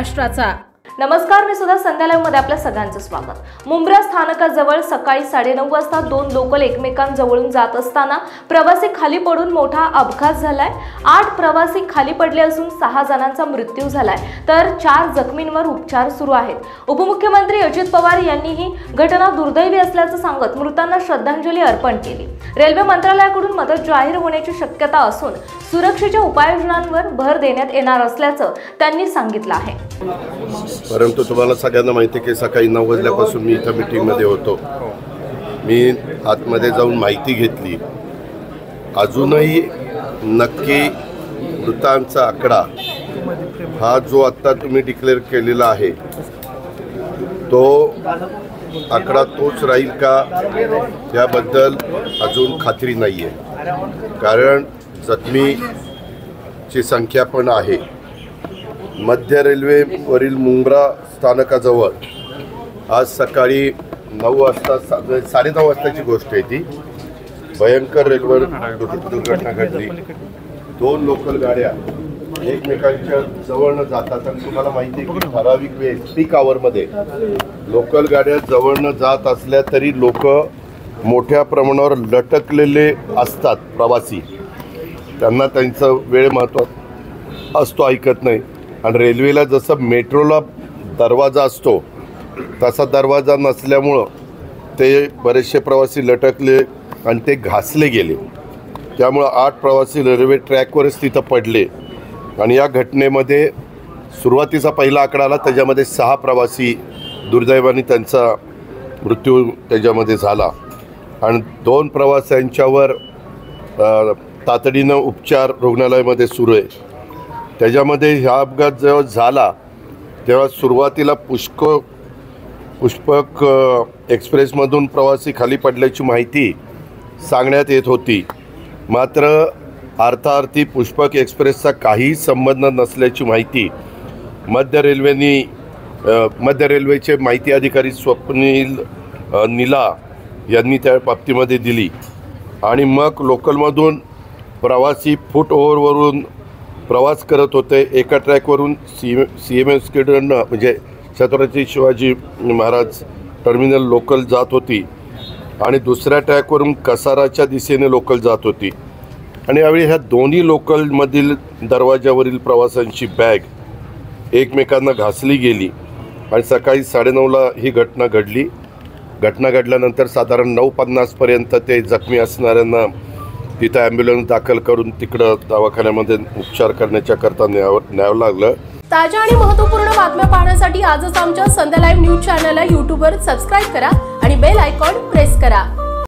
महाराष्ट्राचा। नमस्कार, मी सुद्धा संध्या लाईव्ह मध्ये आपल्या सगळ्यांचं स्वागत। मुंब्रा स्थानकाजवळ सकाळी 9:30 वाजता दोन लोकल एकमेकांजवळून जात असताना प्रवासी खाली पडून मोठा अपघात झालाय। 8 प्रवासी खाली पडले असून 6 जणांचा मृत्यू झालाय तर 4 जखमींवर उपचार सुरू आहेत। उपमुख्यमंत्री अजित पवार यांनी ही घटना दुर्दैवी असल्याचं सांगत मृतांना श्रद्धांजली अर्पण केली। रेल्वे मंत्रालयाकडून मदत जाहीर होण्याची शक्यता असून सुरक्षेच्या उपाययोजनांवर भर देण्यात येणार असल्याचं त्यांनी सांगितलं आहे। परंतु तुम्हाला सगळ्यांना माहिती आहे की सकाळी 9 वाजल्यापासून मी इथं मीटिंगमध्ये होतो। मी आतमध्ये जाऊन माहिती घेतली। अजूनही नक्की मृतांचा आकडा हा जो आत्ता तुम्ही डिक्लेअर केलेला आहे तो आकडा तोच राहील का याबद्दल अजून खात्री नाही आहे, कारण जखमीची संख्या पण आहे। मध्य रेल्वेवरील मुंब्रा स्थानकाजवळ आज सकाळी 9 वाजता 9:30 वाजताची गोष्ट आहे ती भयंकर रेल्वे दुर्घटना घडली। 2 लोकल गाड्या एकमेकांच्या जवळ न जातात आणि तुम्हाला माहिती आहे की ठराविक वेळ पीक आवरमध्ये लोकल गाड्या जवळ न जात असल्या तरी लोक मोठ्या प्रमाणावर लटकलेले असतात। प्रवासी त्यांना त्यांचा वेळ महत्त्वाचा असतो, ऐकत नाही। आणि रेल्वेला जसं मेट्रोला दरवाजा असतो तसा दरवाजा नसल्यामुळं ते बरेचसे प्रवासी लटकले आणि ते घासले गेले। त्यामुळं 8 प्रवासी रेल्वे ट्रॅकवरच तिथं पडले आणि या घटनेमध्ये सुरुवातीचा पहिला आकडा आला त्याच्यामध्ये 6 प्रवासी दुर्दैवाने त्यांचा मृत्यू त्याच्यामध्ये झाला आणि 2 प्रवाशांच्यावर तातडीनं उपचार रुग्णालयामध्ये सुरू आहे। त्याच्यामध्ये हा अपघात जेव्हा झाला तेव्हा सुरुवातीला पुष्पक एक्सप्रेसमधून प्रवासी खाली पडल्याची माहिती सांगण्यात येत होती, मात्र अर्थार्थी पुष्पक एक्सप्रेसचा काहीही संबंध नसल्याची माहिती मध्य रेल्वेचे माहिती अधिकारी स्वप्नील नीला यांनी त्या बाबतीमध्ये दिली। आणि मग लोकलमधून प्रवासी फूट ओव्हरवरून प्रवास करत होते। एका ट्रॅकवरून CMSकडून म्हणजे छत्रपती शिवाजी महाराज टर्मिनल लोकल जात होती आणि दुसऱ्या ट्रॅकवरून कसाराच्या दिशेने लोकल जात होती आणि यावेळी ह्या दोन्ही लोकलमधील दरवाजावरील प्रवाशांची बॅग एकमेकांना घासली गेली आणि सकाळी 9:30ला ही घटना घडली। घटना घडल्यानंतर साधारण 9:50पर्यंत ते जखमी असणाऱ्यांना तिथं ॲम्ब्युलन्स दाखल करून तिकडं दवाखान्यामध्ये उपचार करण्याच्या करता न्यावं लागलं। ताज्या आणि महत्त्वपूर्ण बातम्या पाहण्यासाठी आजच आमच्या संध्या लाईव्ह न्यूज चॅनलला YouTubeवर सबस्क्राईब करा आणि बेल आयकॉन प्रेस करा।